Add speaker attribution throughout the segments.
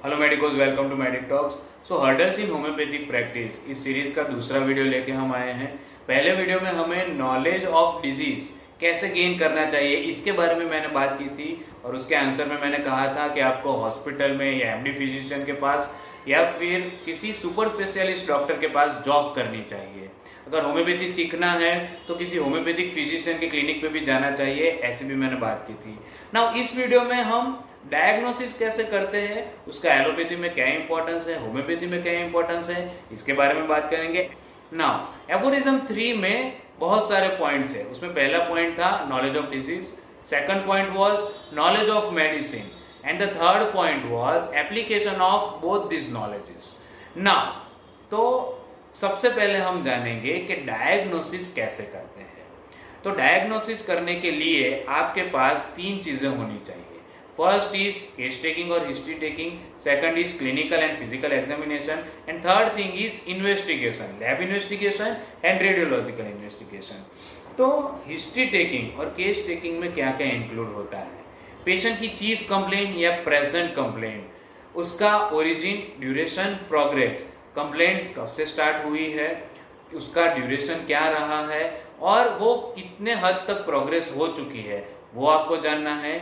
Speaker 1: Hello medicos, welcome to Medic Talks. So hurdles in homeopathic practice इस series का दूसरा video लेके हम आए हैं। पहले वीडियो में हमें नॉलेज ऑफ डिजीज कैसे गेन करना चाहिए इसके बारे में मैंने बात की थी और उसके आंसर में मैंने कहा था कि आपको हॉस्पिटल में या एमडी फिजिशियन के पास या फिर किसी सुपर स्पेशलिस्ट डॉक्टर के पास जॉब करनी चाहिए। अगर होम्योपैथी सीखना है तो किसी होम्योपैथिक फिजिशियन के क्लिनिक पे भी जाना चाहिए, ऐसी भी मैंने बात की थी। नाउ इस वीडियो में हम डायग्नोसिस कैसे करते हैं, उसका एलोपैथी में क्या इंपॉर्टेंस है, होम्योपैथी में क्या इंपॉर्टेंस है, इसके बारे में बात करेंगे। नाउ एफोरिज्म 3 में बहुत सारे पॉइंट्स है। उसमें पहला पॉइंट था knowledge of disease, second point was knowledge of medicine and the third point was application of both this knowledges. Now तो सबसे पहले हम जानेंगे कि डायग्नोसिस कैसे करते हैं। तो डायग्नोसिस करने के लिए आपके पास तीन चीजें होनी चाहिए। फर्स्ट इज केस टेकिंग और history taking, second is clinical and physical examination and third thing is investigation, lab investigation and radiological investigation. तो हिस्ट्री टेकिंग और केस टेकिंग में क्या क्या इंक्लूड होता है? पेशेंट की चीफ कंप्लेंट या प्रेजेंट कंप्लेंट, उसका ओरिजिन, ड्यूरेशन, प्रोग्रेस, कंप्लेंट्स कब से स्टार्ट हुई है, उसका ड्यूरेशन क्या रहा है और वो कितने हद तक प्रोग्रेस हो चुकी है, वो आपको जानना है।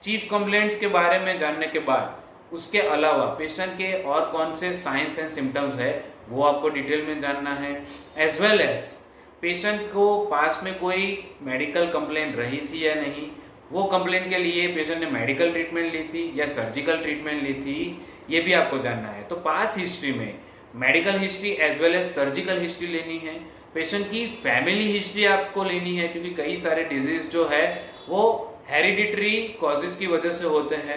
Speaker 1: चीफ कंप्लेंट्स के बारे में जानने के बाद उसके अलावा पेशेंट के और कौन से साइंस एंड सिम्टम्स है वो आपको डिटेल में जानना है। एज वेल एज पेशेंट को पास में कोई मेडिकल कंप्लेंट रही थी या नहीं, वो कंप्लेंट के लिए पेशेंट ने मेडिकल ट्रीटमेंट ली थी या सर्जिकल ट्रीटमेंट ली थी, ये भी आपको जानना है। तो पास हिस्ट्री में medical history as well as surgical history लेनी है। पेशेंट की फैमिली हिस्ट्री आपको लेनी है, क्योंकि कई सारे डिजीज जो है वो हेरिडिटरी कॉजेज की वजह से होते हैं।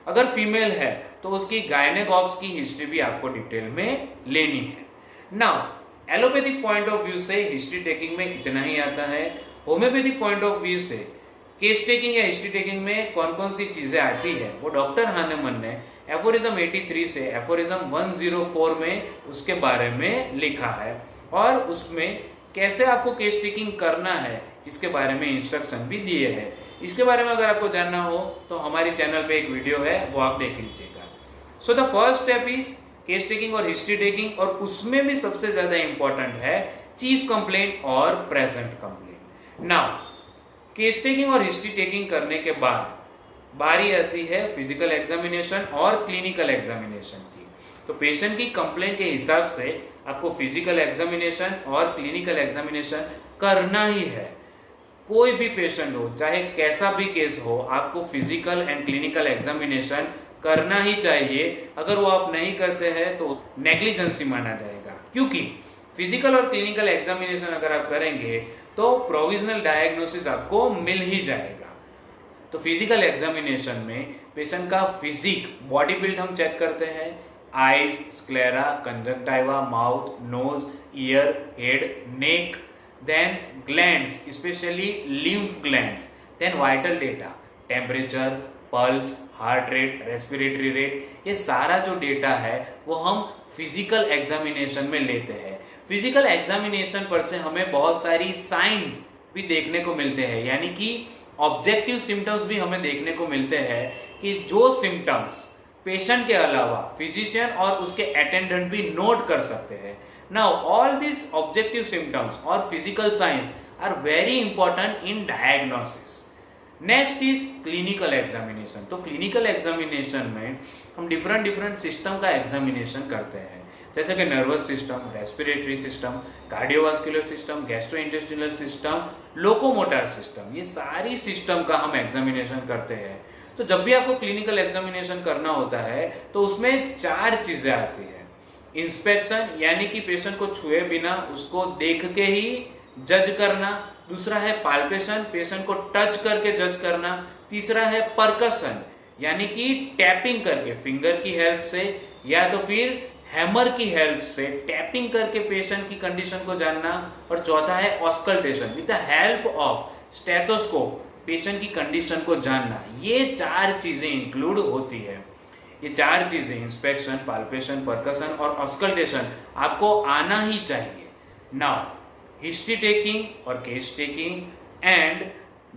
Speaker 1: अगर फीमेल है तो उसकी गायनेकॉप्स की हिस्ट्री भी आपको डिटेल में लेनी है। Now allopathic point of view से हिस्ट्री टेकिंग में इतना ही आता है। होम्योपैथिक पॉइंट ऑफ व्यू से केस टेकिंग या हिस्ट्री टेकिंग में कौन कौन सी चीजें आती है वो डॉक्टर हानेमन ने एफोरिज्म 83 से एफोरिज्म 104 में उसके बारे में लिखा है और उसमें कैसे आपको केस टेकिंग करना है इसके बारे में इंस्ट्रक्शन भी दिए हैं। इसके बारे में अगर आपको जानना हो तो हमारी चैनल पे एक वीडियो है, वो आप देख लीजिएगा। So the first step is case taking और हिस्ट्री टेकिंग, और उसमें भी सबसे ज्यादा इंपॉर्टेंट है चीफ कंप्लेंट और present complaint. Now case taking और हिस्ट्री टेकिंग करने के बाद बारी आती है फिजिकल एग्जामिनेशन और क्लिनिकल एग्जामिनेशन की। तो पेशेंट की कंप्लेंट के हिसाब से आपको फिजिकल एग्जामिनेशन और क्लिनिकल एग्जामिनेशन करना ही है। कोई भी पेशेंट हो, चाहे कैसा भी केस हो, आपको फिजिकल एंड क्लिनिकल एग्जामिनेशन करना ही चाहिए। अगर वो आप नहीं करते हैं तो नेग्लिजेंसी माना जाएगा, क्योंकि फिजिकल और क्लिनिकल एग्जामिनेशन अगर आप करेंगे तो प्रोविजनल डायग्नोसिस आपको मिल ही जाएगा। तो फिजिकल एग्जामिनेशन में पेशेंट का फिजिक, बॉडी बिल्ड हम चेक करते हैं। Eyes, sclera, conjunctiva, mouth, nose, ear, head, neck, then glands, especially lymph glands, then vital data, temperature, pulse, heart rate, respiratory rate, ये सारा जो डेटा है वो हम फिजिकल एग्जामिनेशन में लेते हैं। फिजिकल एग्जामिनेशन पर से हमें बहुत सारी साइन भी देखने को मिलते हैं, यानी कि ऑब्जेक्टिव सिम्टम्स भी हमें देखने को मिलते हैं कि जो सिम्टम्स पेशेंट के अलावा फिजिशियन और उसके अटेंडेंट भी नोट कर सकते हैं। Now, all these objective symptoms or physical signs are very important in diagnosis. Next is clinical examination. तो clinical examination में हम different system का examination करते हैं, जैसे कि nervous system, respiratory system, cardiovascular system, gastrointestinal system, locomotor system, ये सारी system का हम examination करते हैं। तो जब भी आपको clinical examination करना होता है तो उसमें चार चीजें आती है। इंस्पेक्शन, यानी कि पेशेंट को छुए बिना उसको देख के ही जज करना। दूसरा है पाल्पेशन, पेशेंट को टच करके जज करना। तीसरा है परकशन, यानी कि टैपिंग करके फिंगर की हेल्प से या तो फिर हैमर की हेल्प से टैपिंग करके पेशेंट की कंडीशन को जानना। और चौथा है auscultation, with the help of stethoscope patient की कंडीशन को जानना। ये चार चीजें इंक्लूड होती है। ये चार चीजें, इंस्पेक्शन, पाल्पेशन, परकशन और ऑस्कल्टेशन, आपको आना ही चाहिए। नाउ हिस्ट्री टेकिंग और case taking and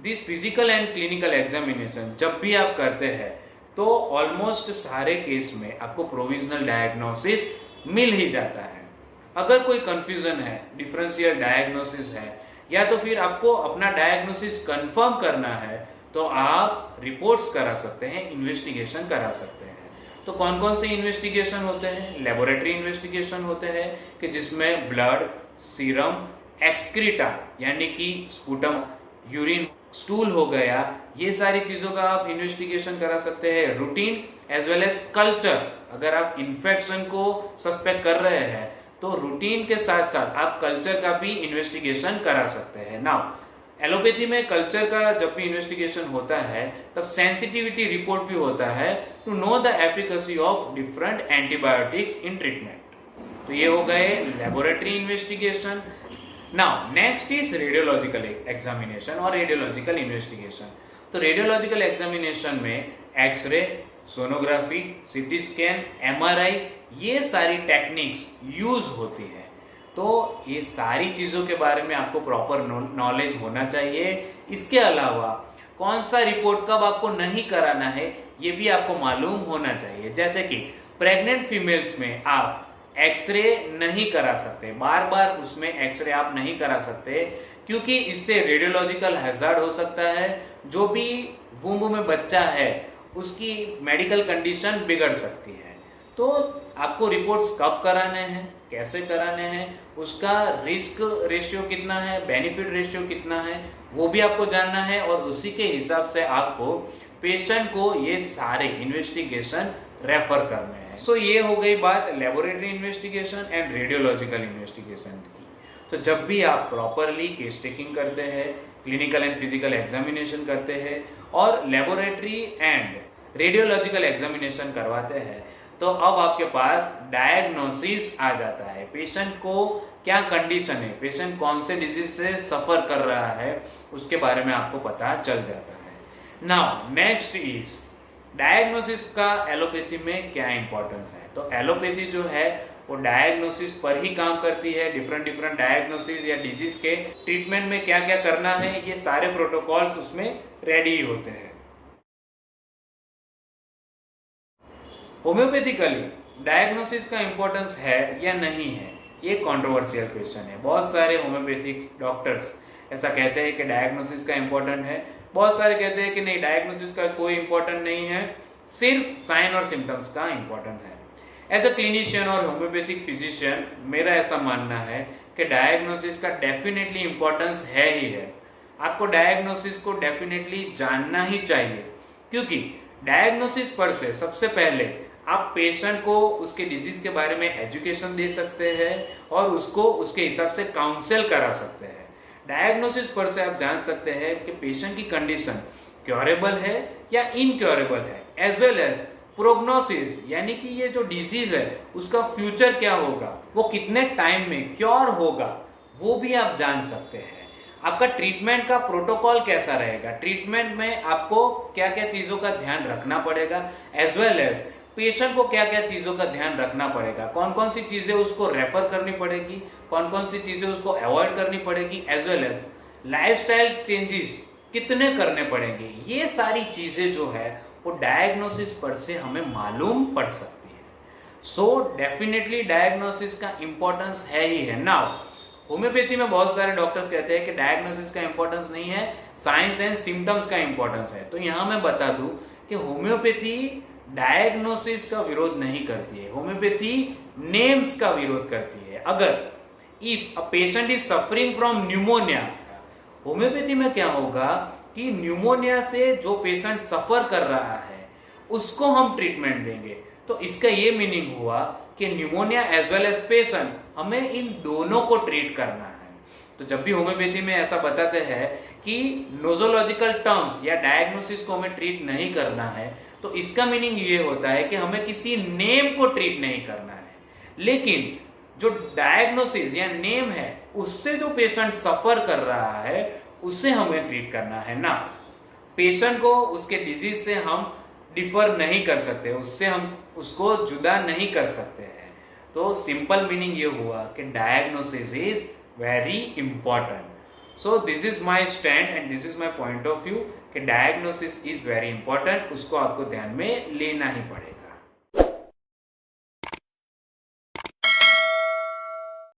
Speaker 1: this physical and clinical examination जब भी आप करते हैं तो ऑलमोस्ट सारे केस में आपको प्रोविजनल डायग्नोसिस मिल ही जाता है। अगर कोई कंफ्यूजन है, डिफरेंशियल डायग्नोसिस है, या तो फिर आपको अपना डायग्नोसिस कंफर्म करना है, तो आप रिपोर्ट्स करा सकते हैं, इन्वेस्टिगेशन करा सकते हैं। तो कौन कौन से इन्वेस्टिगेशन होते हैं? लेबोरेटरी इन्वेस्टिगेशन होते हैं कि जिसमें ब्लड, सीरम, एक्सक्रीटा यानी कि स्पूटम, यूरिन, स्टूल हो गया, ये सारी चीजों का आप इन्वेस्टिगेशन करा सकते हैं। Routine as well as culture, अगर आप इन्फेक्शन को सस्पेक्ट कर रहे हैं तो रूटीन के साथ साथ आप कल्चर का भी इन्वेस्टिगेशन करा सकते हैं। नाउ एलोपैथी में कल्चर का जब भी इन्वेस्टिगेशन होता है तब सेंसिटिविटी रिपोर्ट भी होता है to know the efficacy of different antibiotics in treatment. तो ये हो गए laboratory investigation. Now next is radiological examination और रेडियोलॉजिकल इन्वेस्टिगेशन। तो रेडियोलॉजिकल एग्जामिनेशन में X-ray, sonography, CT scan, MRI, ये सारी टेक्निक्स यूज होती है। तो ये सारी चीजों के बारे में आपको प्रॉपर नॉलेज होना चाहिए। इसके अलावा कौन सा रिपोर्ट कब आपको नहीं कराना है ये भी आपको मालूम होना चाहिए। जैसे कि प्रेग्नेंट फीमेल्स में आप एक्सरे नहीं करा सकते, बार बार उसमें एक्सरे आप नहीं करा सकते, क्योंकि इससे रेडियोलॉजिकल हैजार्ड हो सकता है। जो भी वुम्ब में बच्चा है उसकी मेडिकल कंडीशन बिगड़ सकती है। तो आपको रिपोर्ट्स कब कराने हैं, कैसे कराने हैं, उसका रिस्क रेशियो कितना है, बेनिफिट रेशियो कितना है, वो भी आपको जानना है। और उसी के हिसाब से आपको पेशेंट को ये सारे इन्वेस्टिगेशन रेफर करने हैं। सो ये हो गई बात laboratory investigation and radiological investigation की। तो जब भी आप प्रॉपरली केस टेकिंग करते हैं, क्लिनिकल एंड फिजिकल एग्जामिनेशन करते हैं और लेबोरेटरी एंड रेडियोलॉजिकल एग्जामिनेशन करवाते हैं, तो अब आपके पास डायग्नोसिस आ जाता है। पेशेंट को क्या कंडीशन है, पेशेंट कौन से डिजीज से सफर कर रहा है, उसके बारे में आपको पता चल जाता है। नाउ नेक्स्ट इज डायग्नोसिस का एलोपैथी में क्या इंपॉर्टेंस है। तो एलोपैथी जो है वो डायग्नोसिस पर ही काम करती है। डिफरेंट डायग्नोसिस या डिजीज के ट्रीटमेंट में क्या क्या करना है, ये सारे प्रोटोकॉल्स उसमें रेडी ही होते हैं। होम्योपैथिकली डायग्नोसिस का इंपॉर्टेंस है या नहीं है, ये कंट्रोवर्शियल क्वेश्चन है। बहुत सारे होम्योपैथिक डॉक्टर्स ऐसा कहते हैं कि डायग्नोसिस का इंपॉर्टेंट है, बहुत सारे कहते हैं कि नहीं, डायग्नोसिस का कोई इंपॉर्टेंट नहीं है, सिर्फ साइन और सिम्टम्स का इंपॉर्टेंट है। एज अ क्लिनिशियन और होम्योपैथिक फिजिशियन मेरा ऐसा मानना है कि डायग्नोसिस का डेफिनेटली इंपॉर्टेंस है ही है। आपको डायग्नोसिस को डेफिनेटली जानना ही चाहिए, क्योंकि डायग्नोसिस पर से सबसे पहले आप पेशेंट को उसके डिजीज के बारे में एजुकेशन दे सकते हैं और उसको उसके हिसाब से काउंसिल करा सकते हैं। डायग्नोसिस पर से आप जान सकते हैं कि पेशेंट की कंडीशन क्योरेबल है या इनक्योरेबल है, एज वेल एज प्रोग्नोसिस यानी कि ये जो डिजीज है उसका फ्यूचर क्या होगा, वो कितने टाइम में क्योर होगा, वो भी आप जान सकते हैं। आपका ट्रीटमेंट का प्रोटोकॉल कैसा रहेगा, ट्रीटमेंट में आपको क्या क्या चीजों का ध्यान रखना पड़ेगा, एज वेल एज पेशेंट को क्या क्या चीजों का ध्यान रखना पड़ेगा, कौन कौन सी चीजें उसको रेफर करनी पड़ेगी, कौन कौन सी चीजें उसको अवॉइड करनी पड़ेगी, as well as lifestyle changes कितने करने पड़ेंगे, ये सारी चीजें जो है वो डायग्नोसिस पर से हमें मालूम पड़ सकती है। सो डेफिनेटली डायग्नोसिस का इंपॉर्टेंस है ही है। नाउ होम्योपैथी में बहुत सारे डॉक्टर्स कहते हैं कि डायग्नोसिस का इंपॉर्टेंस नहीं है, साइंस एंड सिम्टम्स का इंपॉर्टेंस है। तो यहां मैं बता दूं कि होम्योपैथी डायग्नोसिस का विरोध नहीं करती है, होम्योपैथी नेम्स का विरोध करती है। अगर if a patient is suffering from pneumonia, homeopathy में क्या होगा कि न्यूमोनिया से जो पेशेंट सफर कर रहा है उसको हम ट्रीटमेंट देंगे। तो इसका ये मीनिंग हुआ कि pneumonia as well as patient, हमें इन दोनों को ट्रीट करना है। तो जब भी होम्योपैथी में ऐसा बताते हैं कि नोजोलॉजिकल टर्म्स या डायग्नोसिस को हमें ट्रीट नहीं करना है, तो इसका मीनिंग ये होता है कि हमें किसी नेम को ट्रीट नहीं करना है, लेकिन जो डायग्नोसिस या नेम है उससे जो पेशेंट सफर कर रहा है उससे हमें ट्रीट करना है ना। पेशेंट को उसके डिजीज से हम डिफर नहीं कर सकते, उससे हम उसको जुदा नहीं कर सकते हैं। तो सिंपल मीनिंग ये हुआ कि diagnosis is very important. So this is my stand and this is my point of view कि डायग्नोसिस इज वेरी इंपॉर्टेंट, उसको आपको ध्यान में लेना ही पड़ेगा।